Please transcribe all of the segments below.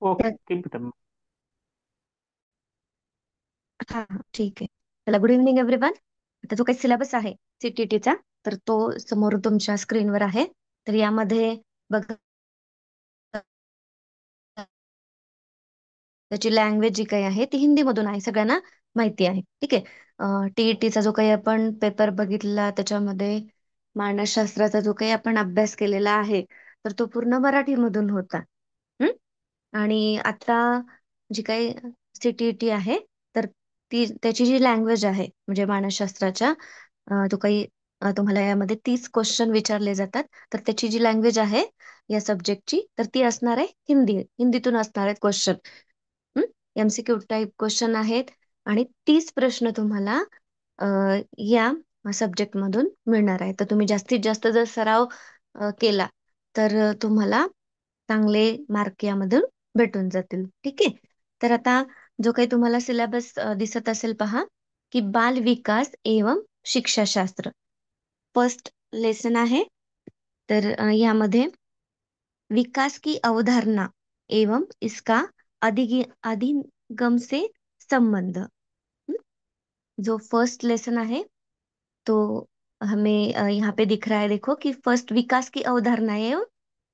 Okay तर ठीक आहे. हा हा, ठीक आहे. चला, गुड इव्हनिंग एव्हरीवन. आता जो काही सिलेबस आहे सीटीटीचा, तर तो समोर तुमच्या स्क्रीनवर आहे. तर यामध्ये बघा, त्याची लँग्वेज जी काही आहे ती हिंदीमधून आहे, सगळ्यांना माहिती आहे. ठीक आहे. टीईटीचा जो काही आपण पेपर बघितला, त्याच्यामध्ये मानसशास्त्राचा जो काही आपण अभ्यास केलेला आहे, तर तो पूर्ण मराठीमधून होता. हं? आणि आता जी काही सीटीईटी आहे, तर ती त्याची जी लँग्वेज आहे, म्हणजे मानसशास्त्राच्या जो काही तुम्हाला यामध्ये 30 क्वेश्चन विचारले जातात, तर त्याची जी लँग्वेज आहे या सब्जेक्टची, तर ती असणार आहे हिंदी. हिंदीतून असणार आहेत क्वेश्चन. एमसीक्यू टाईप क्वेश्चन आहेत. आणि 30 प्रश्न तुम्हाला अ, या सब्जेक्ट मधून मिळणार आहे. तर तुम्ही जास्तीत जास्त जर सराव केला, तर तुम्हाला चांगले मार्क यामधून भेटून जातील. ठीक आहे. तर आता जो काही तुम्हाला सिलेबस दिसत असेल, पहा की बाल विकास एवं शिक्षाशास्त्र फर्स्ट लेसन आहे. तर यामध्ये विकास की अवधारणा एवं इसका अधिगम से संबंध। जो फर्स्ट लेसन है, तो हमें यहाँ पे दिख रहा है, देखो कि फर्स्ट विकास की अवधारणा है एवं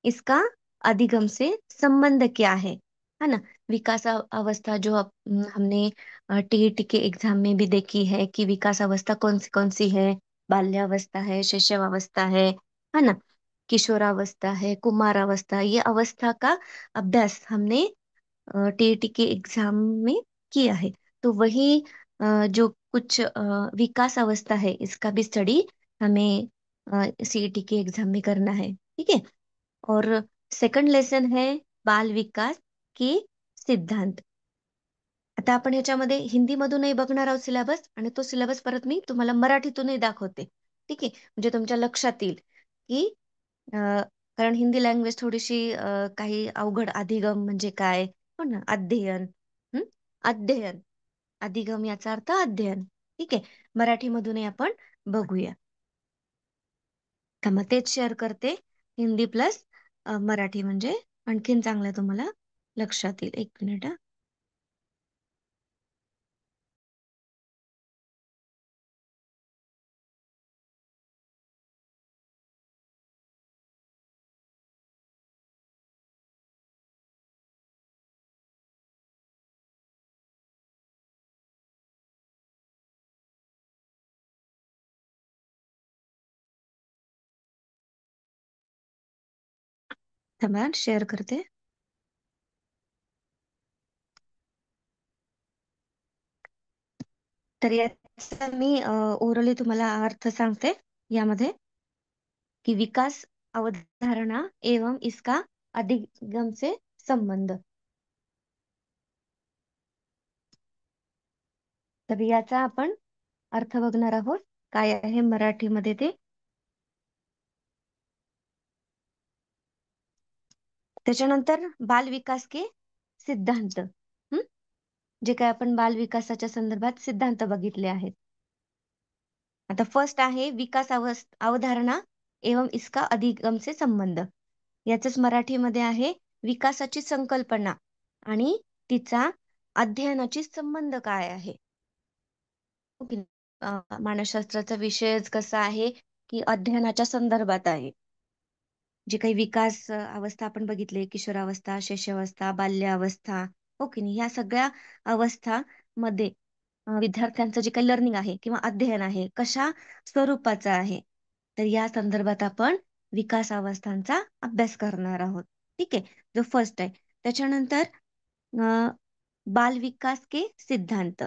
इसका अधिगम से संबंध क्या है ना। विकास अवस्था जो हमने टीईटी के एग्जाम में भी देखी है कि विकास अवस्था कौन सी है। बाल्यावस्था है, शिशुअवस्था है ना, किशोरावस्था है, कुमारावस्था। ये अवस्था का अभ्यास हमने टीईटी के एग्जाम में किया है। तो वही जो कुछ विकास अवस्था है, इसका भी स्टडी हमें सीईटी के एग्जाम में करना है। ठीक है। और सेकंड लेसन है बाल विकास के सिद्धांत। आता आपण ह्याच्यामध्ये हिंदीमधूनही बघणार आहोत सिलेबस, आणि तो सिलेबस परत मी तुम्हाला मराठीतूनही दाखवते. ठीक आहे, म्हणजे तुमच्या लक्षात येईल की कारण हिंदी लँग्वेज थोडीशी काही अवघड. अधिगम म्हणजे काय, हो ना, अध्ययन. हं? अध्ययन, अधिगम याचा अर्थ अध्ययन. ठीक आहे. मराठीमधूनही आपण बघूया. तर मग तेच शेअर करते, हिंदी प्लस मराठी, म्हणजे आणखीन चांगलं तुम्हाला लक्षात येईल. एक मिनिट हा. थांबा, शेअर करते. तर याचा मी ओरली तुम्हाला अर्थ सांगते यामध्ये, कि विकास अवधारणा एवं इसका अधिगम से संबंध. तर याचा आपण अर्थ बघणार आहोत, काय आहे मराठीमध्ये ते. त्याच्यानंतर बाल विकास के सिद्धांत. जे काय आपण बाल विकासाच्या संदर्भात सिद्धांत बघितले आहेत. आता फर्स्ट आहे विकास अवधारणा एवं इसका अधिगम से संबंध. याचंच मराठीमध्ये आहे विकासाची संकल्पना आणि तिचा अध्ययनाची संबंध काय आहे. ओके. मानसशास्त्राचा विषयच कसा आहे की अध्ययनाच्या संदर्भात आहे. जे काही विकास अवस्था आपण बघितले, किशोरावस्था, शिशुअवस्था, बाल्यावस्था, ओके नाही, या सगळ्या अवस्था मध्ये विद्यार्थ्यांचं जे काही लर्निंग आहे किंवा अध्ययन आहे, कशा स्वरूपाचं आहे, तर या संदर्भात आपण विकास अवस्थांचा अभ्यास करणार आहोत. ठीक आहे. जो फर्स्ट आहे. त्याच्यानंतर बाल विकास के सिद्धांत,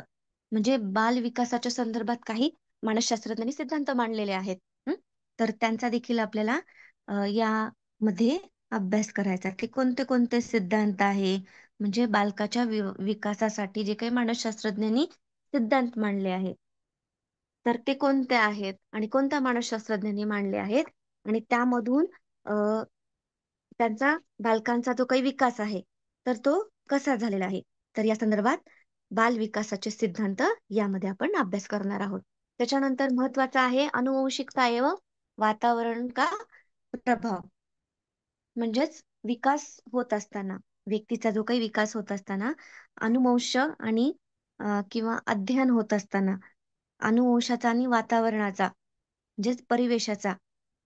म्हणजे बाल विकासाच्या संदर्भात काही मानसशास्त्रज्ञांनी सिद्धांत मांडलेले आहेत. हं? तर त्यांचा देखील आपल्याला यामध्ये अभ्यास करायचा, की कोणते कोणते सिद्धांत आहे, म्हणजे बालकाच्या विकासासाठी जे काही मानसशास्त्रज्ञांनी सिद्धांत मांडले आहेत, तर ते कोणते आहेत आणि कोणत्या मानसशास्त्रज्ञांनी मांडले आहेत, आणि त्यामधून त्यांचा बालकांचा जो काही विकास आहे, तर तो कसा झालेला आहे. तर या संदर्भात बाल विकासाचे सिद्धांत यामध्ये आपण अभ्यास करणार आहोत. त्याच्यानंतर महत्वाचा आहे अनुवंशिकता एवं वातावरण का प्रभाव. म्हणजेच विकास होत असताना व्यक्तीचा जो काही विकास होत असताना अनुवंश आणि किंवा अध्ययन होत असताना अनुवंशाचा आणि वातावरणाचा म्हणजेच परिवेशाचा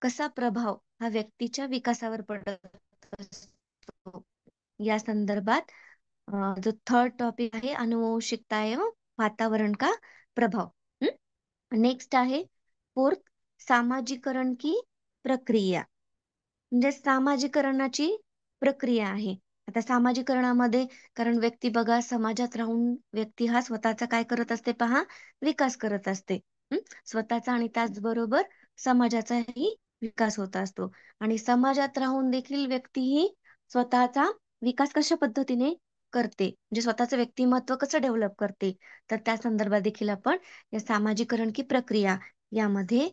कसा प्रभाव हा व्यक्तीच्या विकासावर पडत असतो या संदर्भात जो थर्ड टॉपिक आहे अनुवंशिकता एवं वातावरण का प्रभाव. नेक्स्ट आहे फोर्थ, सामाजिकरण की प्रक्रिया. म्हणजे सामाजिकरणाची प्रक्रिया आहे. आता सामाजिकरणामध्ये, कारण व्यक्ती बघा समाजात राहून व्यक्ती हा स्वतःचा काय करत असते पहा, विकास करत असते. स्वतःचा आणि त्याचबरोबर समाजाचाही विकास होत असतो. आणि समाजात राहून देखील व्यक्ती ही स्वतःचा विकास कशा पद्धतीने करते, म्हणजे स्वतःचं व्यक्तिमत्व कसं डेव्हलप करते, तर त्या संदर्भात देखील आपण या सामाजिकरण की प्रक्रिया यामध्ये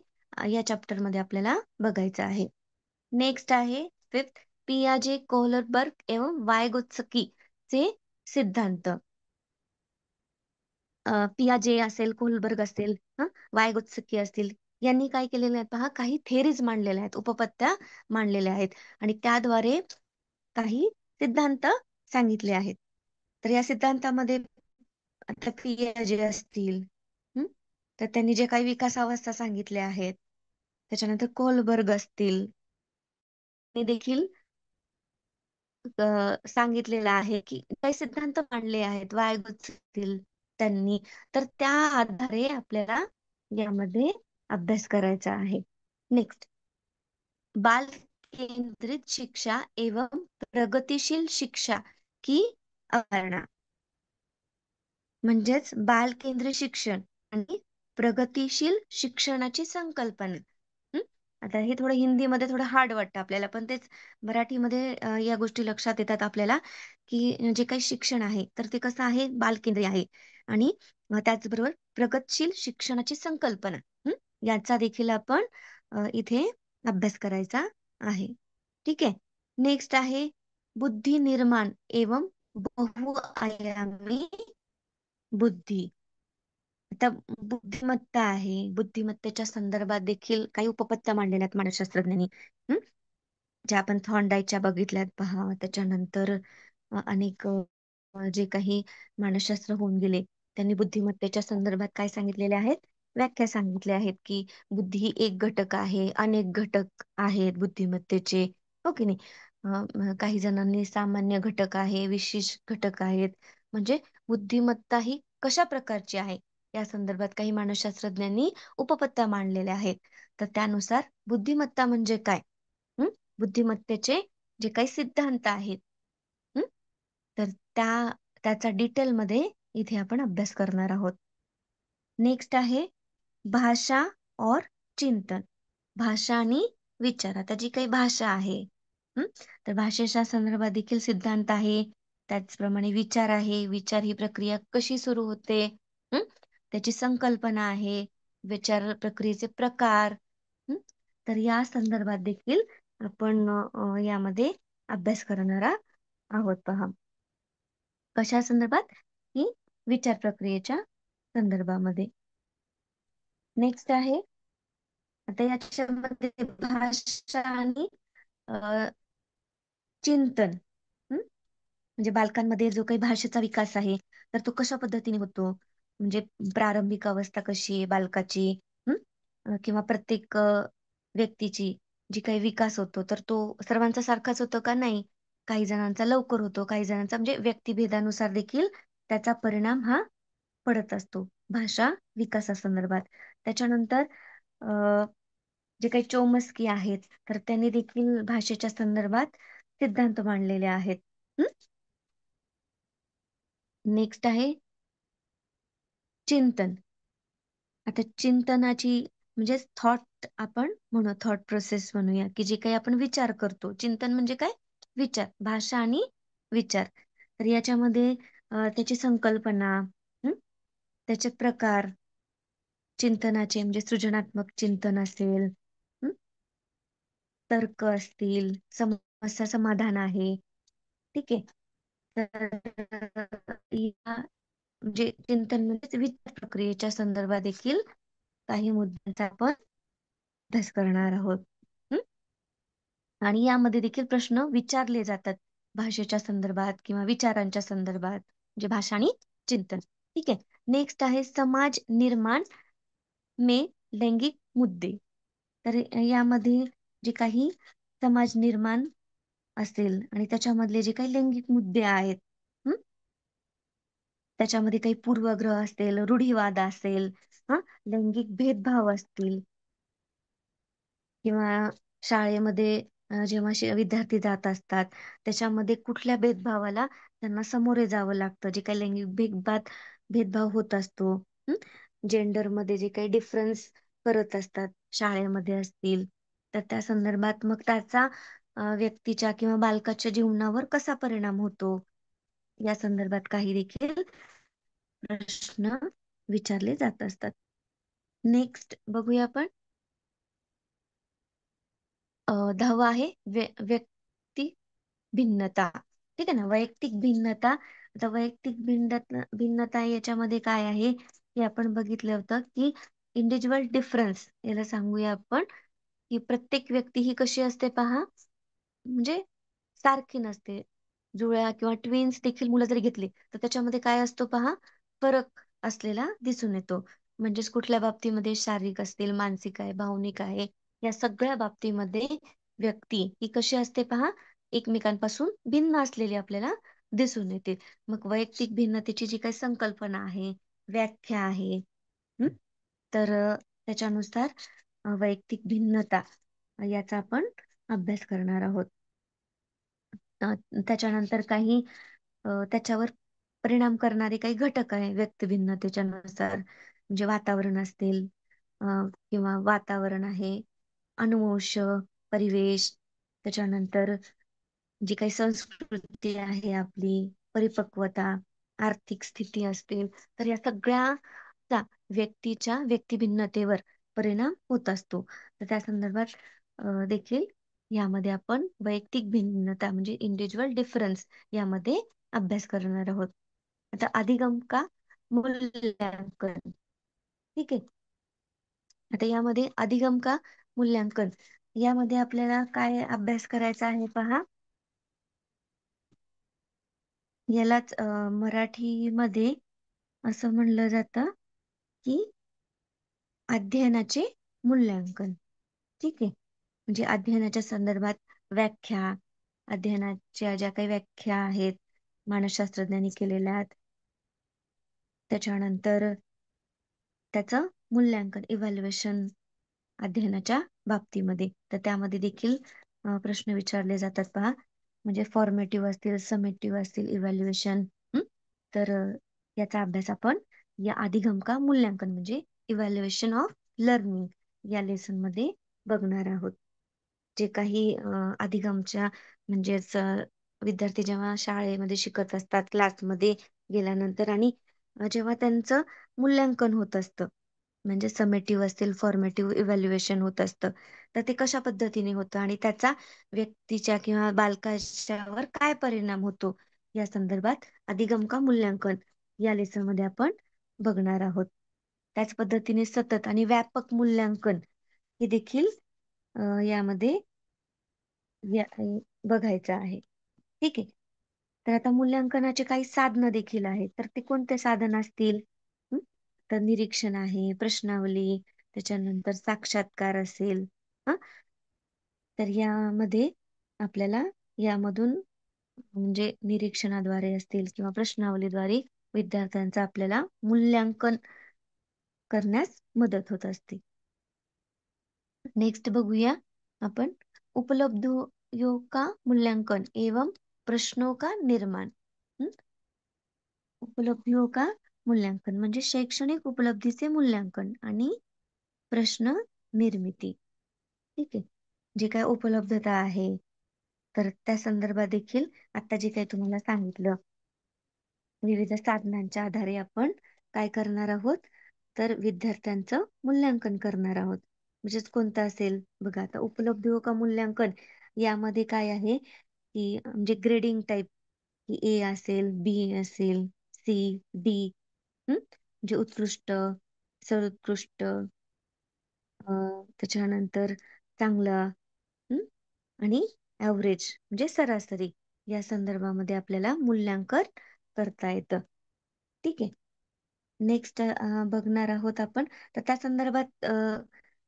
या चॅप्टर मध्ये आपल्याला बघायचं आहे. नेक्स्ट आहे फिफ्थ, पियाजे कोहलरबर्ग एवं वायगोत्स्की चे सिद्धांत. पियाजे असेल, कोहलबर्ग असेल, वायगोत्स्की असतील, यांनी काय केलेले आहेत पहा, काही थेरीज मांडलेल्या आहेत, उपपत्त्या मांडलेल्या आहेत आणि त्याद्वारे काही सिद्धांत सांगितले आहेत. तर या सिद्धांतामध्ये आता पियाजे असतील, हं, तर त्यांनी जे काही विकास अवस्था सांगितल्या आहेत, त्याच्यानंतर कोहलबर्ग असतील, ते देखील सांगितलेलं आहे की काही सिद्धांत मांडले आहेत वायगोत्स्कीतील त्यांनी, तर त्या आधारे आपल्याला यामध्ये अभ्यास करायचा आहे. नेक्स्ट, बाल केंद्रित शिक्षा एवं प्रगतिशील शिक्षा की अवधारणा. म्हणजेच बाल केंद्रित शिक्षण आणि प्रगतिशील शिक्षणाची संकल्पना. हं? आता हे थोडं हिंदीमध्ये थोडं हार्ड वाटतं आपल्याला, पण तेच मराठीमध्ये या गोष्टी लक्षात येतात आपल्याला, की जे काही शिक्षण आहे तर ते कसं आहे, बालकेंद्री आहे आणि त्याचबरोबर प्रगतशील शिक्षणाची संकल्पना. हं? याचा देखील आपण इथे अभ्यास करायचा आहे. ठीक आहे. नेक्स्ट आहे बुद्धी निर्माण एवं बहुआयामी बुद्धी. आता बुद्धिमत्ता आहे, बुद्धिमत्तेच्या संदर्भात देखील काही उपपत्त्या मांडलेल्या आहेत मानसशास्त्रज्ञांनी. हं? ज्या आपण थॉर्नडाईकच्या बघितल्यात पहा, त्याच्यानंतर अनेक जे काही मानसशास्त्र होऊन गेले, त्यांनी बुद्धिमत्तेच्या संदर्भात काय सांगितलेले आहेत, व्याख्या सांगितल्या आहेत की बुद्धी ही एक घटक आहे, अनेक घटक आहेत बुद्धिमत्तेचे, हो की नाही. काही जणांनी सामान्य घटक आहे, विशेष घटक आहेत, म्हणजे बुद्धिमत्ता ही कशा प्रकारची आहे या संदर्भात काही मानसशास्त्रज्ञांनी उपपत्त्या मांडलेल्या आहेत. तर त्यानुसार बुद्धिमत्ता म्हणजे काय, हं? बुद्धिमत्तेचे जे काही सिद्धांत आहेत, हं? तर त्याचा डिटेलमध्ये इथे आपण अभ्यास करणार आहोत. नेक्स्ट आहे भाषा और चिंतन. भाषा आणि विचार. आता जी काही भाषा आहे, हं? तर भाषेच्या संदर्भात देखील सिद्धांत आहे, त्याचप्रमाणे विचार आहे, विचार ही प्रक्रिया कशी सुरू होते, हं? त्याची संकल्पना आहे, विचार प्रक्रियेचे प्रकार, हं? तर या संदर्भात देखील आपण यामध्ये अभ्यास करणार आहोत पहा. कशा संदर्भात, ही विचार प्रक्रियेच्या संदर्भामध्ये. नेक्स्ट आहे आता याच्यामध्ये भाषा आणि अ, चिंतन. म्हणजे बालकांमध्ये जो काही भाषेचा विकास आहे तर तो कशा पद्धतीने होतो, म्हणजे प्रारंभिक अवस्था कशी आहे बालकाची, हं? किंवा प्रत्येक व्यक्तीची जी काही विकास होतो तर तो सर्वांचा सारखाच होतो का, नाही. काही जणांचा लवकर होतो, काही जणांचा म्हणजे व्यक्तिभेदानुसार देखील त्याचा परिणाम हा पडत असतो भाषा विकासासंदर्भात. त्याच्यानंतर अ, जे काही चोमस्की आहेत तर त्यांनी देखील भाषेच्या संदर्भात सिद्धांत मांडलेले आहेत. नेक्स्ट आहे चिंतन. आता चिंतनाची म्हणजे थॉट आपण म्हणू, थॉट प्रोसेस म्हणूया, की जे काही आपण विचार करतो. चिंतन म्हणजे काय, विचार, भाषा आणि विचार. तर याच्यामध्ये त्याची संकल्पना, हं? त्याचे प्रकार चिंतनाचे, म्हणजे सृजनात्मक चिंतन असेल, हं? तर्क असतील, समस्या समाधान आहे. ठीक आहे. तर म्हणजे चिंतन म्हणजे विचार प्रक्रियेच्या संदर्भात देखील काही मुद्द्यांचा आपण अभ्यास करणार आहोत. हं? आणि यामध्ये देखील प्रश्न विचारले जातात. भाषेच्या संदर्भात किंवा विचारांच्या संदर्भात, म्हणजे भाषा आणि चिंतन. ठीक आहे. नेक्स्ट आहे समाज निर्माण में लैंगिक मुद्दे. तर यामध्ये जे काही समाज निर्माण असेल आणि त्याच्यामधले जे काही लैंगिक मुद्दे आहेत, हं, त्याच्यामध्ये काही पूर्वग्रह असेल, रूढिवाद असेल, हा, लैंगिक भेदभाव असतील, किंवा शाळेमध्ये जेव्हा विद्यार्थी जात असतात त्याच्यामध्ये कुठल्या भेदभावाला त्यांना सामोरे जावं लागतं, जे काही लैंगिक भेदभाव होत असतो, जेंडर मध्ये जे काही डिफरन्स करत असतात शाळेमध्ये असतील, तर त्या संदर्भात मग त्याचा व्यक्तीच्या किंवा बालकाच्या जीवनावर कसा परिणाम होतो, या संदर्भात काही देखील प्रश्न विचारले जात असतात. नेक्स्ट बघूया आपण. 10वा आहे व्यक्ती भिन्नता. ठीक आहे ना, वैयक्तिक भिन्नता. आता वैयक्तिक भिन्नता याच्यामध्ये काय आहे हे आपण बघितलं होतं की इंडिव्हिज्युअल डिफरन्स याला सांगूया आपण, की प्रत्येक व्यक्ती ही कशी असते पहा, म्हणजे सारखी नसते. जुळ्या किंवा ट्विन्स देखील मुलं जरी घेतली तर त्याच्यामध्ये काय असतो पहा, फरक असलेला दिसून येतो. म्हणजेच कुठल्या बाबतीमध्ये शारीरिक असतील, मानसिक आहे, भावनिक आहे, या सगळ्या बाबतीमध्ये व्यक्ती ही कशी असते पहा, एकमेकांपासून भिन्न असलेली आपल्याला दिसून येते. मग वैयक्तिक भिन्नतेची जी काही संकल्पना आहे, व्याख्या आहे, हं, तर त्याच्यानुसार वैयक्तिक भिन्नता याचा आपण अभ्यास करणार आहोत. अ, त्याच्यानंतर काही त्याच्यावर परिणाम करणारे काही घटक आहे व्यक्ती भिन्नतेच्या नुसार, म्हणजे वातावरण असतील, अ, किंवा वातावरण आहे, अनुवंश, परिवेश, त्याच्यानंतर जी काही संस्कृती आहे आपली, परिपक्वता, आर्थिक स्थिती असतील, तर या सगळ्याचा व्यक्तीच्या व्यक्तिभिन्नतेवर परिणाम होत असतो. तर त्या संदर्भात देखील यामध्ये आपण वैयक्तिक भिन्नता म्हणजे इंडिव्हिज्युअल डिफरन्स यामध्ये अभ्यास करणार आहोत. आता अधिगम का मूल्यांकन. ठीक आहे. आता यामध्ये अधिगम का मूल्यांकन यामध्ये आपल्याला काय अभ्यास करायचा आहे पहा. यालाच मराठीमध्ये असं म्हणलं जातं की अध्ययनाचे मूल्यांकन. ठीक आहे. म्हणजे अध्ययनाच्या संदर्भात व्याख्या, अध्ययनाच्या ज्या काही व्याख्या आहेत मानसशास्त्रज्ञांनी केलेल्या आहेत, त्याच्यानंतर त्याचं मूल्यांकन, इव्हॅल्युएशन अध्ययनाच्या बाबतीमध्ये, तर त्यामध्ये देखील प्रश्न विचारले जातात पहा. म्हणजे फॉर्मेटिव्ह असतील, समेटिव्ह असतील, इव्हॅल्युएशन. तर याचा अभ्यास आपण या अधिगम का मूल्यांकन म्हणजे इव्हॅल्युएशन ऑफ लर्निंग या लेसन मध्ये बघणार आहोत. जे काही अधिगमच्या म्हणजेच विद्यार्थी जेव्हा शाळेमध्ये शिकत असतात, क्लासमध्ये गेल्यानंतर, आणि जेव्हा त्यांचं मूल्यांकन होत असतं, म्हणजे समेटिव्ह असतील, फॉर्मेटिव्ह इव्हॅल्युएशन होत असतं, तर ते कशा पद्धतीने होतं आणि त्याचा व्यक्तीच्या किंवा बालकाच्यावर काय परिणाम होतो, या संदर्भात अधिगम का मूल्यांकन या लेसन मध्ये आपण बघणार आहोत. त्याच पद्धतीने सतत आणि व्यापक मूल्यांकन हे देखील यामध्ये बघायचं आहे. ठीक आहे. तर आता मूल्यांकनाचे काही साधनं देखील आहेत, तर ते कोणते साधन असतील? हं? तर निरीक्षण आहे, प्रश्नावली, त्याच्यानंतर साक्षात्कार असेल. हा, तर यामध्ये आपल्याला यामधून म्हणजे निरीक्षणाद्वारे असतील किंवा प्रश्नावलीद्वारे विद्यार्थ्यांचं आपल्याला मूल्यांकन करण्यास मदत होत असते. नेक्स्ट बघूया आपण, उपलब्धियों का मूल्यांकन एवं प्रश्नों का निर्माण. हं? उपलब्धियों का मूल्यांकन म्हणजे शैक्षणिक उपलब्धीचे मूल्यांकन आणि प्रश्न निर्मिती. ठीक आहे. जे काय उपलब्धता आहे तर त्या संदर्भात देखील आता जे काही तुम्हाला सांगितलं, विविध साधनांच्या आधारे आपण काय करणार आहोत, तर विद्यार्थ्यांचं मूल्यांकन करणार आहोत. म्हणजेच कोणतं असेल बघा, आता उपलब्धियों का मूल्यांकन यामध्ये काय आहे की म्हणजे ग्रेडिंग टाईप, की ए असेल, बी असेल, सी, डी, म्हणजे उत्कृष्ट, सर्वोत्कृष्ट, त्याच्यानंतर चांगला, हं, आणि ॲव्हरेज म्हणजे सरासरी. या संदर्भामध्ये आपल्याला मूल्यांकन करता येतं. ठीक आहे. नेक्स्ट बघणार आहोत आपण. तर त्या संदर्भात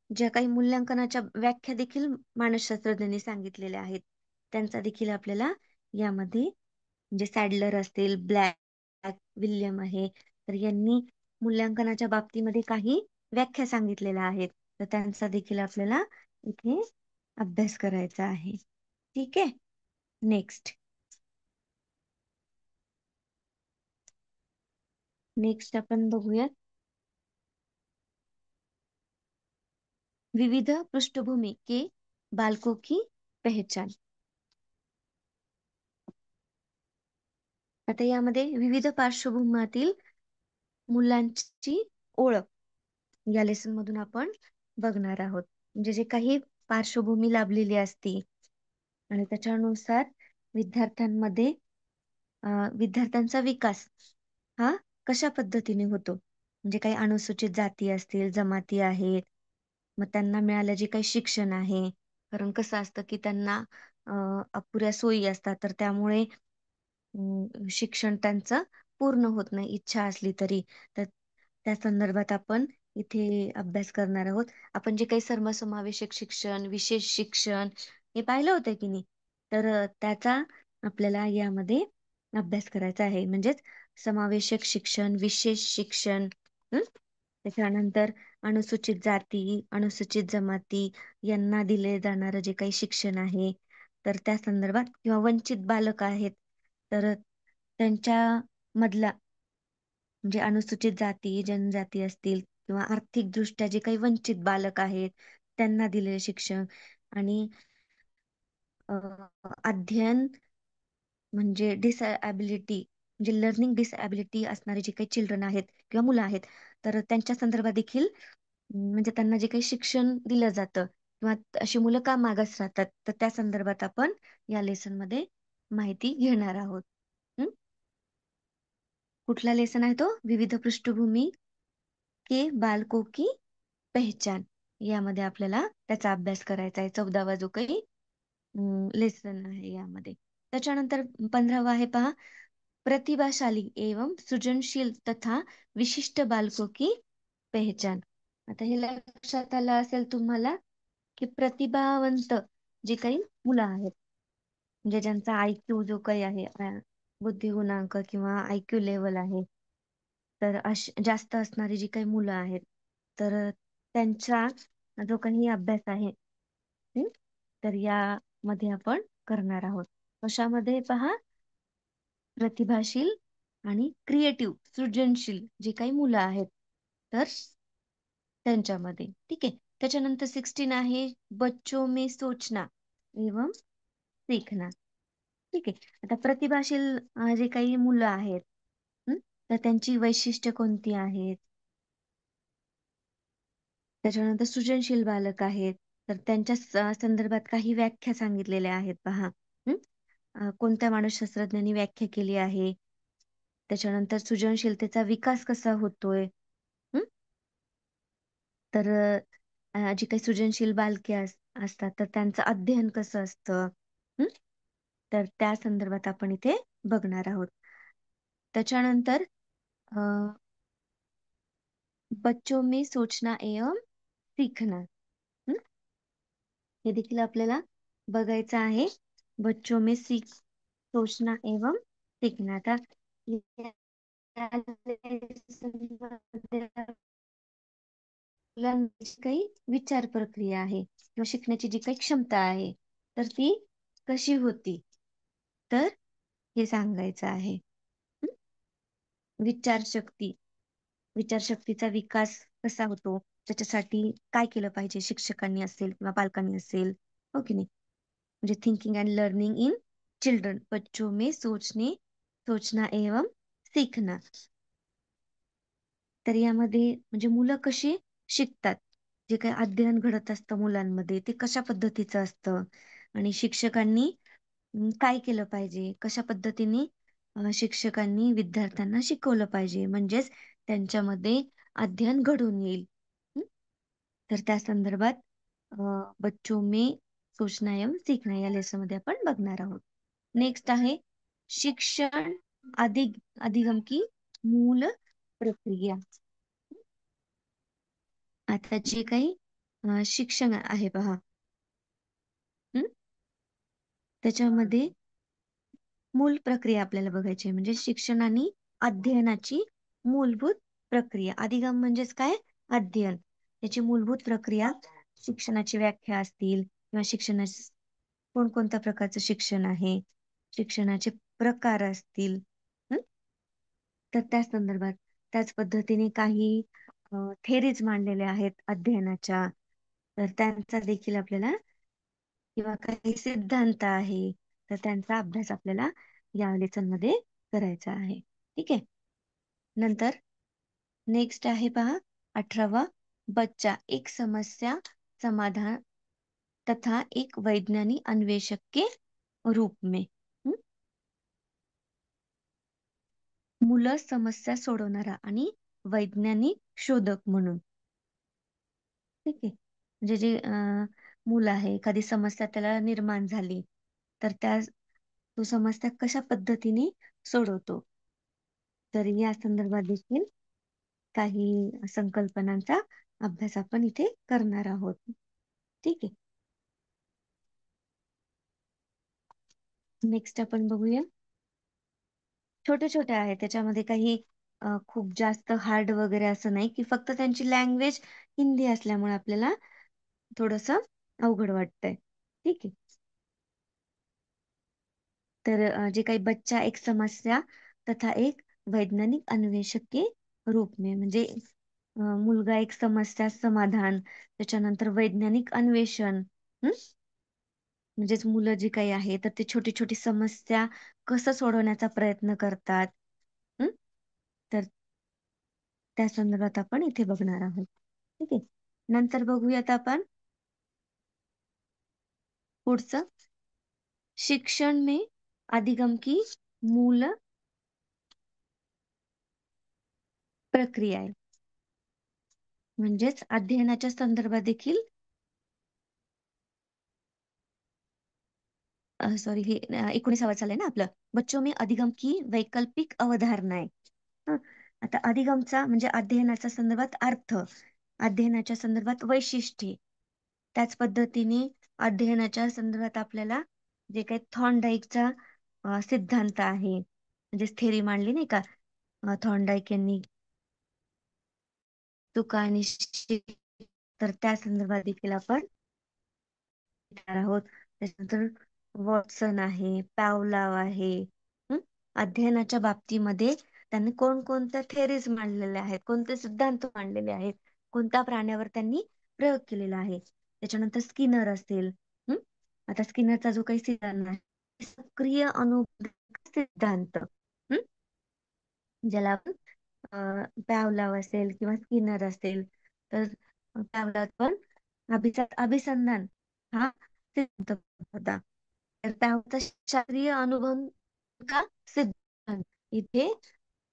ज्या काही मूल्यांकनाच्या व्याख्या देखील मानसशास्त्रज्ञांनी सांगितलेल्या आहेत, त्यांचा देखील आपल्याला यामध्ये, म्हणजे सॅडलर असतील, ब्लॅक, विल्यम आहे, तर यांनी मूल्यांकनाच्या बाबतीमध्ये काही व्याख्या सांगितलेल्या आहेत. तर त्यांचा देखील आपल्याला इथे अभ्यास करायचा आहे. ठीक आहे. नेक्स्ट नेक्स्ट आपण बघूयात विविध पृष्ठभूमि के बालकों की पहचान. आता यामध्ये विविध पार्श्वभूमीतील मुलांची ओळख या लेसन मधून आपण बघणार आहोत. म्हणजे जे काही पार्श्वभूमी लाभलेली असती आणि त्याच्यानुसार विद्यार्थ्यांमध्ये विद्यार्थ्यांचा विकास हा कशा पद्धतीने होतो. म्हणजे काही अनुसूचित जाती असतील, जमाती आहेत, मग त्यांना मिळालं जे काही शिक्षण आहे, कारण कसं असतं की त्यांना अपुऱ्या सोयी असतात, तर त्यामुळे शिक्षण त्यांचं पूर्ण होत नाही इच्छा असली तरी. तर त्या संदर्भात आपण इथे अभ्यास करणार आहोत. आपण जे काही सर्वसमावेशक शिक्षण, विशेष शिक्षण हे पाहिलं होतं की नाही, तर त्याचा आपल्याला यामध्ये अभ्यास करायचा आहे. म्हणजेच समावेशक शिक्षण, विशेष शिक्षण, हं? त्याच्यानंतर अनुसूचित जाती, अनुसूचित जमाती यांना दिले जाणारं जे काही शिक्षण आहे, तर त्या संदर्भात, किंवा वंचित बालक आहेत, तर त्यांच्या मधला, म्हणजे अनुसूचित जाती, जनजाती असतील, किंवा आर्थिक दृष्ट्या जे काही वंचित बालक आहेत त्यांना दिलेले शिक्षण, आणि अध्ययन, म्हणजे डिसॅबिलिटी, म्हणजे लर्निंग डिसॅबिलिटी असणारे जे काही चिल्ड्रन आहेत किंवा मुलं आहेत, तर त्यांच्या संदर्भात देखील म्हणजे त्यांना जे काही शिक्षण दिलं जातं, किंवा अशी मुलं का मागास राहतात, तर त्या संदर्भात आपण या लेसन मध्ये माहिती घेणार आहोत. हं? कुठला लेसन आहे तो? विविध पृष्ठभूमी के बालकों की पहचान. यामध्ये आपल्याला त्याचा अभ्यास करायचा आहे. 14वा जो काही लेसन आहे यामध्ये. त्याच्यानंतर 15वा आहे पहा, प्रतिभाशाली एवं सृजनशील तथा विशिष्ट बालकों की पहचान. आता हे लक्षात आलं असेल तुम्हाला की प्रतिभावंत जे काही मुलं आहेत, म्हणजे ज्यांचा आयक्यू जो काही आहे, बुद्धी गुणांक किंवा आयक्यू लेवल आहे, तर जास्त असणारी जी काही मुलं आहेत, तर त्यांचा जो काही अभ्यास आहे, हं, तर यामध्ये आपण करणार आहोत. कशामध्ये पहा, प्रतिभाशील आणि क्रिएटिव्ह, सृजनशील जे काही मुलं आहेत, तर त्यांच्यामध्ये. ठीक आहे. त्याच्यानंतर 16 आहे, बच्चों में सोचना एवं सीखना. ठीक आहे. आता प्रतिभाशील जे काही मुलं आहेत, हं, तर त्यांची वैशिष्ट्य कोणती आहेत. त्याच्यानंतर सृजनशील बालक आहेत, तर त्यांच्या संदर्भात काही व्याख्या सांगितलेल्या आहेत पहा. हं? कोणत्या मानसशास्त्रज्ञांनी व्याख्या केली आहे. त्याच्यानंतर सृजनशीलतेचा विकास कसा होतोय. हं? तर जी काही सृजनशील बालके असतात, तर त्यांचं अध्ययन कसं असतं. हं? तर त्या संदर्भात आपण इथे बघणार आहोत. त्याच्यानंतर अ, बच्चों में सोचना एवं सीखना, हं? हे देखील आपल्याला बघायचं आहे. बच्चों में सोचना एवं सीखना. आता या मुलांची काही विचार प्रक्रिया आहे किंवा शिकण्याची जी काही क्षमता आहे, तर ती कशी होती, तर हे सांगायचं आहे. हं? विचारशक्ती, विचारशक्तीचा विकास कसा होतो, त्याच्यासाठी काय केलं पाहिजे शिक्षकांनी असेल किंवा पालकांनी असेल, हो की नाही. म्हणजे thinking and learning in children, बच्चों में सोचना एवं सीखना. तर यामध्ये म्हणजे मुलं कशी शिकतात, जे काही अध्ययन घडत असतं मुलांमध्ये, ते कशा पद्धतीचं असतं, आणि शिक्षकांनी काय केलं पाहिजे, कशा पद्धतीने शिक्षकांनी विद्यार्थ्यांना शिकवलं पाहिजे, म्हणजेच त्यांच्यामध्ये अध्ययन घडून येईल. हं? तर त्या संदर्भात बच्चों में सोचना एवं सीखना या लेसन मध्ये आपण बघणार आहोत. नेक्स्ट आहे शिक्षण अधिगम की मूल प्रक्रिया. आता जे काही शिक्षण आहे पहा, हं? त्याच्यामध्ये मूल प्रक्रिया आपल्याला बघायची आहे. म्हणजे शिक्षण आणि अध्ययनाची मूलभूत प्रक्रिया. अधिगम म्हणजेच काय? अध्ययन. त्याची मूलभूत प्रक्रिया, शिक्षणाची व्याख्या असतील किंवा शिक्षणाचे कोणकोणत्या प्रकारचं शिक्षण आहे, शिक्षणाचे प्रकार असतील, हं? तर त्या संदर्भात त्याच पद्धतीने काही थेरीज मांडलेल्या आहेत अध्ययनाच्या, तर त्यांचा देखील आपल्याला, किंवा काही सिद्धांत आहे, तर त्यांचा अभ्यास आपल्याला या लेसन मध्ये करायचा आहे. ठीक आहे. नंतर नेक्स्ट आहे पहा 18वा, बच्चा एक समस्या समाधान तथा एक वैज्ञानिक अन्वेषक के रूप में. हं? मुलं समस्या सोडवणारा आणि वैज्ञानिक शोधक म्हणून. ठीक आहे. म्हणजे जे मूल आहे, एखादी समस्या त्याला निर्माण झाली, तर तो समस्या कशा पद्धतीने सोडवतो, तर या संदर्भात देखील काही संकल्पनांचा अभ्यास आपण इथे करणार आहोत. ठीक आहे. नेक्स्ट आपण बघूया. छोटे छोटे आहे, त्याच्यामध्ये काही खूप जास्त हार्ड वगैरे असं नाही, की फक्त त्यांची लँग्वेज हिंदी असल्यामुळे आपल्याला थोडस अवघड वाटतंय. ठीक आहे. तर जे काही बच्चा एक समस्या तथा एक वैज्ञानिक अन्वेषक के रूप में, म्हणजे मुलगा एक समस्या समाधान, त्याच्यानंतर वैज्ञानिक अन्वेषण. हं? म्हणजेच मुलं जी काही आहे, तर ते छोटी छोटी समस्या कसं सोडवण्याचा प्रयत्न करतात. हं? तर त्या संदर्भात आपण इथे बघणार आहोत. ठीक आहे. नंतर बघूयात आपण पुढचं, शिक्षण में अधिगम की मूल प्रक्रिया आहे. म्हणजेच अध्ययनाच्या संदर्भात देखील, सॉरी, हे 19वा चाललंय ना आपलं, बच्चों में अधिगम की वैकल्पिक अवधारणा आहे. हं. आता अधिगमचा म्हणजे अध्ययनाच्या संदर्भात अर्थ, अध्ययनाच्या संदर्भात वैशिष्ट्ये, त्याच पद्धतीने अध्ययनाच्या संदर्भात आपल्याला जे काही थॉर्नडाईकचा सिद्धांत आहे, म्हणजे थेरी मांडली नाही का थॉर्नडाईक यांनी, तुका आणि शिक, तर त्या संदर्भात देखील आपण घेणार आहोत. त्याच्यानंतर वॉटसन आहे, पॅवलाव आहे. हं? अध्ययनाच्या बाबतीमध्ये त्यांनी कोणकोणत्या थेरीज मांडलेल्या आहेत, कोणते सिद्धांत मांडलेले आहेत, कोणत्या प्राण्यावर त्यांनी प्रयोग केलेला आहे. त्याच्यानंतर स्किनर असेल. हं? आता स्किनरचा जो काही सिद्धांत आहे, सक्रिय अनुभव सिद्धांत, हं? ज्याला आपण पॅवलाव असेल किंवा स्किनर असेल, तर पॅवलाव पण अभिसंधान हा सिद्ध होता. तर त्याचा शास्त्रीय अनुभव का सिद्धांत, इथे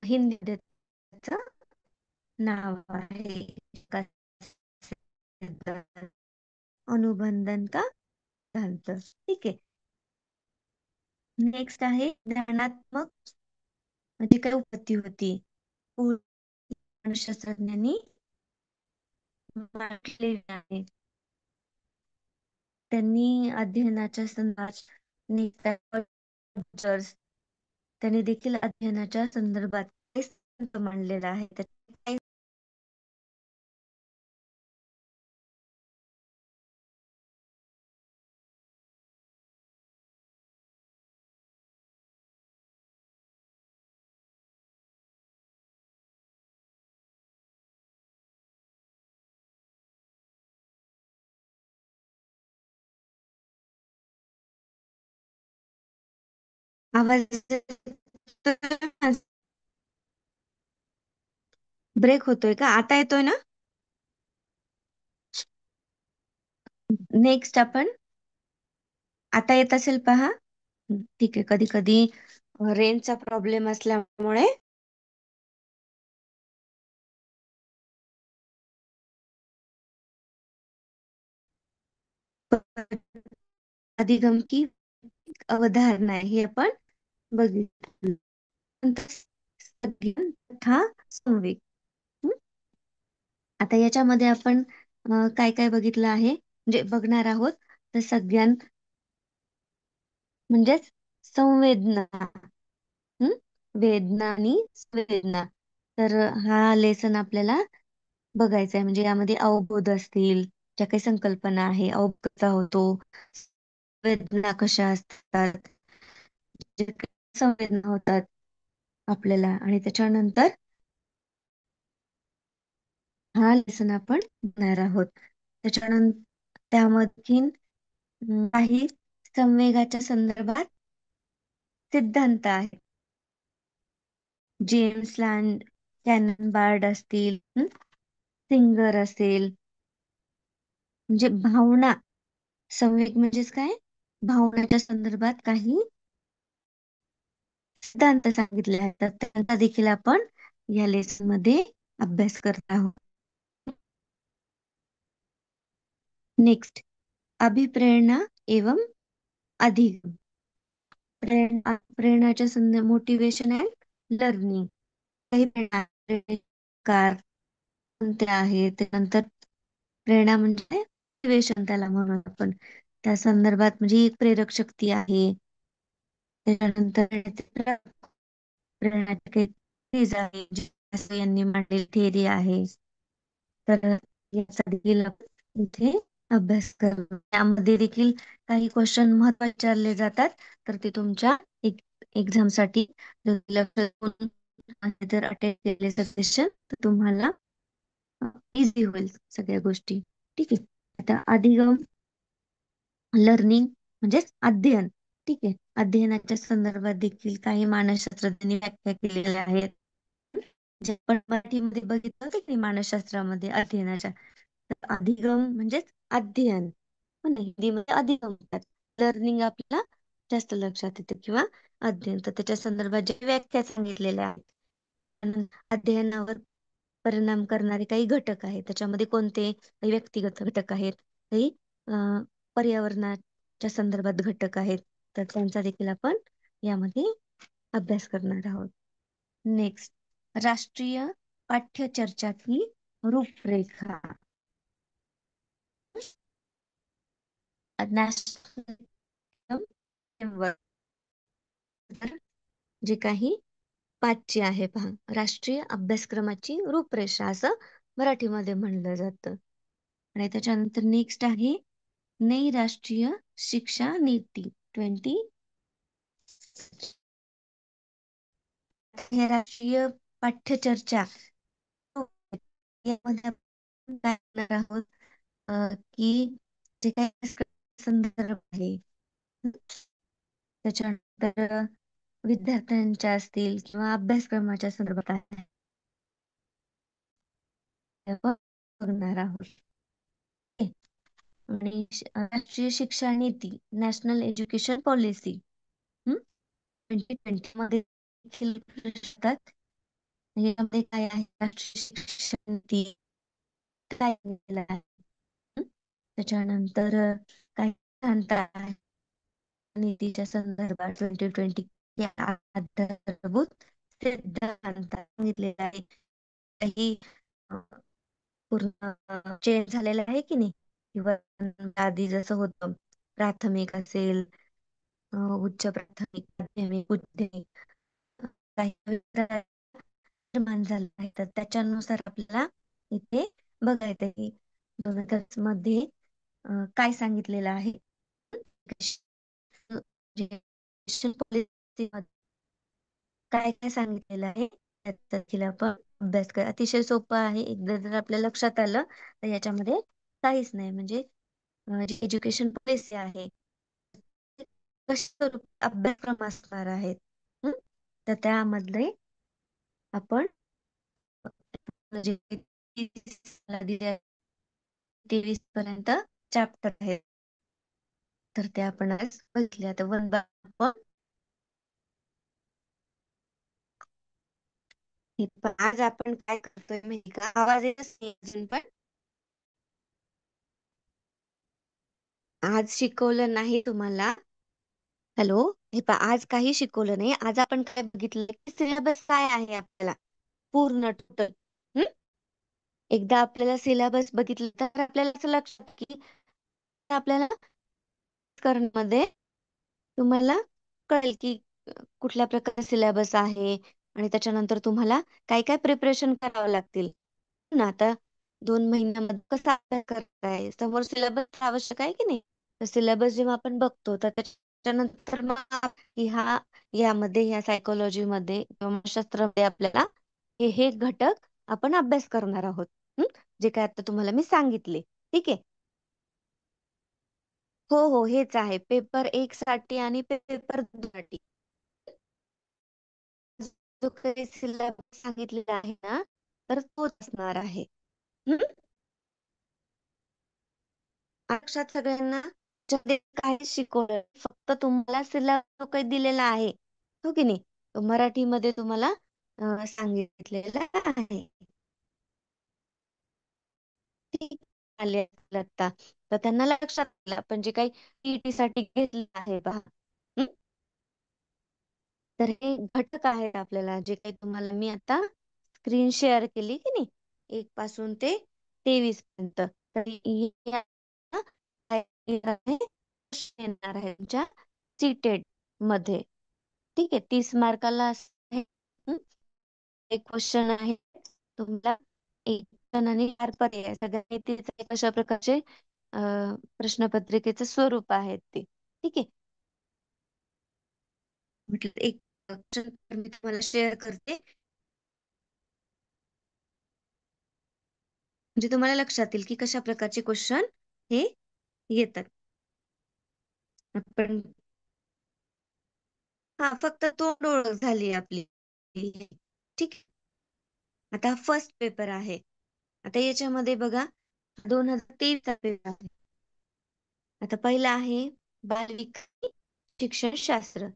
हिंदी त्याचं नाव आहे का सिद्धांत, अनुबंधन का सिद्धांत. ठीक आहे. नेक्स्ट आहे ज्ञानात्मक, जी काही उत्पत्ती होती, मानसशास्त्रज्ञांनी मांडलेली आहे. त्यांनी अध्ययनाच्या संदर्भात त्यांनी देखील अध्ययनाच्या संदर्भात काही सिद्धांत मांडलेला आहे. आवाज ब्रेक होतोय का? आता येतोय ना? नेक्स्ट आपण, आता येत असेल पहा. ठीक आहे. कधी कधी रेंजचा प्रॉब्लेम असल्यामुळे अधिगम की अवधारणा आहे हे आपण बघितलं. नंतर संज्ञान तथा संवेग. हं? आता याच्यामध्ये आपण काय काय बघितलं आहे म्हणजे बघणार आहोत. तर संज्ञान म्हणजेच संवेदना. हं? वेदना आणि संवेदना. तर हा लेसन आपल्याला बघायचा आहे. म्हणजे यामध्ये अवबोध असतील, ज्या काही संकल्पना आहे, अवबोध कसा होतो, वेदना कशा असतात, जे काही संवेदना होतात आपल्याला, आणि त्याच्यानंतर हा लेसन आपण बघणार आहोत. त्याच्यानंतर त्यामध्ये काही संवेगाच्या संदर्भात सिद्धांत आहेत. जेम्स लँड कॅनन बार्ड असतील, सिंगर असेल. म्हणजे भावना, संवेग म्हणजेच काय, भावनाच्या संदर्भात काही सिद्धांत सांगितले आहेत. तर त्यांचा देखील आपण या लेसन मध्ये अभ्यास करत आहोत. नेक्स्ट, अभिप्रेरणा एवं अधिगम. प्रेरणाच्या मोटिवेशन अँड लर्निंग. काही प्रेरणा प्रकार कोणते आहेत, त्यानंतर प्रेरणा म्हणजे मोटिवेशन त्याला म्हणून आपण, त्या संदर्भात म्हणजे एक प्रेरक शक्ती आहे. त्याच्यानंतर प्रेरणाचे काही theories आहे, जे असं यांनी मांडलेली थेअरी आहे. तर याचा देखील आपण इथे अभ्यास करू. त्यामध्ये देखील काही क्वेश्चन महत्त्वाचे विचारले जातात. तर ते तुमच्या एक्झाम साठी लक्ष देऊन जर अटेंड केले सजेशन तर तुम्हाला इझी होईल सगळ्या गोष्टी. ठीक आहे. आता अधिगम, लर्निंग म्हणजेच अध्ययन. ठीक आहे. अध्ययनाच्या संदर्भात देखील काही मानसशास्त्रज्ञांनी व्याख्या केलेल्या आहेत. जे आपण मराठीमध्ये बघितलं होतं की मानसशास्त्रामध्ये अध्ययनाच्या. तर अधिगम म्हणजेच अध्ययन, पण हिंदीमध्ये अधिगम म्हणतात. लर्निंग आपल्याला जास्त लक्षात येते, किंवा अध्ययन. तर त्याच्या संदर्भात जे व्याख्या सांगितलेल्या आहेत. अध्ययनावर परिणाम करणारे काही घटक आहेत. त्याच्यामध्ये कोणते, काही व्यक्तिगत घटक आहेत, काही पर्यावरणाच्या संदर्भात घटक आहेत. तर त्यांचा देखील आपण यामध्ये अभ्यास करणार आहोत. नेक्स्ट, राष्ट्रीय पाठ्यचर्चाची रूपरेखा. National framework. जे काही पाचची आहे पहा, राष्ट्रीय अभ्यासक्रमाची रूपरेषा असं मराठीमध्ये म्हणलं जातं. आणि त्याच्यानंतर नेक्स्ट आहे नई राष्ट्रीय शिक्षा नीती 20. हे राष्ट्रीय पाठ्यचर्चा यामध्ये आपण काय करणार आहोत, की जे काही संदर्भ आहे, त्याच्यानंतर विद्यार्थ्यांच्या असतील किंवा अभ्यासक्रमाच्या संदर्भात आहे, बघणार आहोत. आणि राष्ट्रीय शिक्षा नीती, नॅशनल एज्युकेशन पॉलिसी 2020 मध्ये देखील येतात. यामध्ये काय आहे, राष्ट्रीय शिक्षा नीती काय केलेलं आहे. त्याच्यानंतर काय अंतर नीतीच्या संदर्भात 2020 या आधारभूत सिद्धांत सांगितलेला आहे. काही पूर्ण चेंज झालेलं आहे की नाही, किंवा आधी जसं होतं, प्राथमिक असेल, उच्च प्राथमिक, माध्यमिक, उच्च, काही निर्माण झालं आहे. तर त्याच्यानुसार आपल्याला इथे बघायचं की 2010 मध्ये काय सांगितलेलं आहे. पॉलिसी काय काय सांगितलेलं आहे त्याचा देखील आपण अभ्यास कर. अतिशय सोपं आहे. एकदा जर आपल्या लक्षात आलं तर याच्यामध्ये काहीच नाही. म्हणजे जी एज्युकेशन पॉलिसी आहे, कशा अभ्यासक्रम असणार आहेत, तर त्यामधले आपण जे 23 पर्यंत चॅप्टर आहेत, तर ते आपण आज बघितले. आता वन बाय वन. पण आज आपण काय करतोय माहिती का, आवाज येतच नाही अजून पण. आज शिकवलं नाही तुम्हाला हॅलो. हे पहा, आज काही शिकवलं नाही. आज आपण काय बघितलं की सिलेबस काय आहे आपल्याला पूर्ण टोटल. एकदा आपल्याला सिलेबस बघितलं तर आपल्याला असं लक्षात की आपल्याला करण्यामध्ये तुम्हाला कळेल की कुठल्या प्रकारचा सिलेबस आहे आणि त्याच्यानंतर तुम्हाला काय काय प्रिपरेशन करावं लागतील ना. आता 2 महिन्यामध्ये कसा अभ्यास करताय, समोर सिलेबस आवश्यक आहे की नाही. तर सिलेबस जेव्हा आपण बघतो तर त्याच्यानंतर मग की यामध्ये या सायकोलॉजी मध्ये किंवा शास्त्रामध्ये आपल्याला हे घटक आपण अभ्यास करणार आहोत. हं? जे काय आता तुम्हाला मी सांगितले. ठीक आहे. हो हो, हेच आहे पेपर 1 साठी आणि पेपर 2 साठी. जो काही सिलेबस सांगितलेला आहे ना, तर तोच असणार आहे. हं? लक्षात सगळ्यांना त्याच्यामध्ये काय शिकवलं, फक्त तुम्हाला सिलेबस जो काही दिलेला आहे, हो की नाही, तो मराठीमध्ये तुम्हाला सांगितलेला आहे. ठीक आले असेल आता. तर त्यांना लक्षात आलं आपण जे काही टीईटी साठी घेतलं आहे पहा. हं? तर हे घटक आहेत आपल्याला जे काही तुम्हाला मी आता स्क्रीन शेअर केली की नाही, 1 पासून ते 23 पर्यंत. तर हे काय येणार आहे, प्रश्न येणार आहे तुमच्या सीटेड मध्ये. ठीक आहे. 30 मार्काला आहे. हं? एक क्वेश्चन आहे तुम्हाला, एक क्वेश्चन आणि 4 पर्याय सगळ्या तेच कशा प्रकारचे प्रश्नपत्रिकेचं स्वरूप आहे ते. ठीक आहे. म्हटलं एक क्वेश्चन मी तुम्हाला शेअर करते, म्हणजे तुम्हाला लक्षात येईल की कशा प्रकारचे क्वेश्चन हे येतात. आपण हा फक्त तोंड ओळख झाली आपली. ठीक आहे. आता फर्स्ट पेपर आहे. आता याच्यामध्ये बघा 2023 चा पेपर आहे. आता पहिला आहे बालविकास शिक्षणशास्त्र.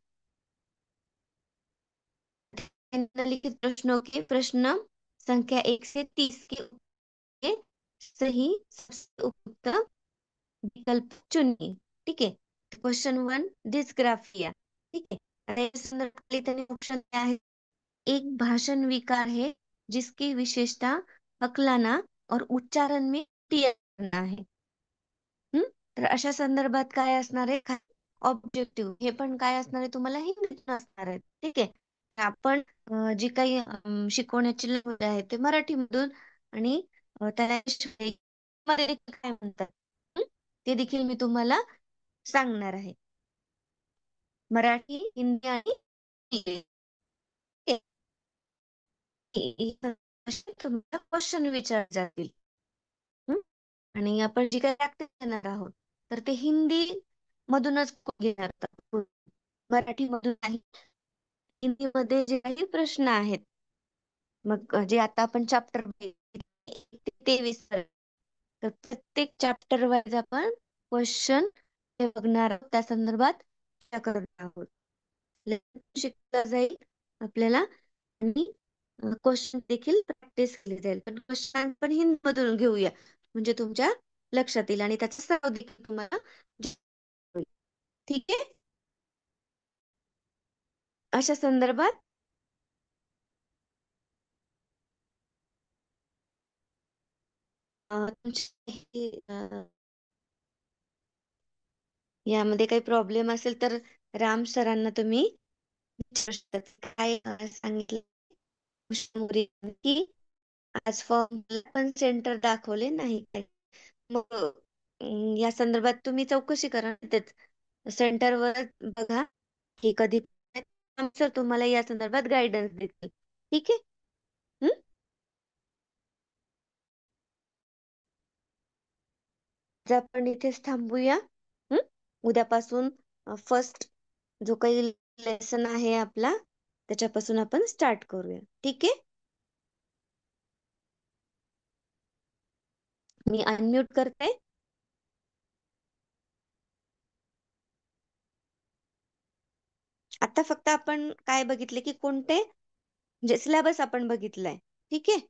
निम्नलिखित प्रश्नों के प्रश्न संख्या 1 से 30 के उत्तर सही सबसे उपयुक्त विकल्प चुनिए. ठीक है. Question 1, dysgraphia. ठीक है. आता या संदर्भातले त्यांनी ऑप्शन दिले आहे. एक भाषण विकार है जिसकी विशेषता हकलाना और उच्चारण में टिया करना है. हम्म. तर अशा संदर्भात काय असणार आहे, ऑब्जेक्टिव्ह हे पण काय असणार आहे तुम्हाला हिंदीतून असणार आहे. ठीक आहे. आपण जी काही शिकवण्याची लँग्वेज आहे ते मराठीमधून आणि त्याला मध्ये देखील काय म्हणतात, हं? ते देखील मी तुम्हाला सांगणार आहे. मराठी, हिंदी आणि इंग्लिश. असे तुम्हाला क्वेश्चन विचारले जातील. हं? आणि आपण जी काही प्रॅक्टिस करणार आहोत तर ते हिंदी मधूनच घेणार आहोत. मराठी मधून नाही. हिंदी मध्ये जे काही प्रश्न आहेत, मग जे आता आपण चॅप्टर 23 तर प्रत्येक चॅप्टर वाईज आपण क्वेश्चन हे बघणार आहोत, त्या संदर्भात चर्चा करणार आहोत. शिकला जाईल आपल्याला आणि क्वेश्चन देखील प्रॅक्टिस केली जाईल. पण क्वेश्चन पण हिंदी मधून घेऊया म्हणजे तुमच्या लक्षात येईल आणि त्याचा सराव देखील तुम्हाला होईल. ठीक आहे. अशा संदर्भात यामध्ये काही प्रॉब्लेम असेल तर राम सरांना तुम्ही विचारू शकता. काय सांगितलं कृष्णमुरी की आज फॉर्म पण सेंटर दाखवले नाही काय. मग या संदर्भात तुम्ही चौकशी करा तेच सेंटरवर बघा की कधी सर तुम्हाला या संदर्भात गायडन्स देतील. ठीक आहे. हं? आज आपण इथेच थांबूया. हं? उद्यापासून फर्स्ट जो काही लेसन आहे आपला त्याच्यापासून आपण स्टार्ट करूया. ठीक आहे. मी अनम्यूट करते. आता फक्त आपण काय बघितले की कोणते म्हणजे सिलेबस आपण बघितलाय. ठीक आहे.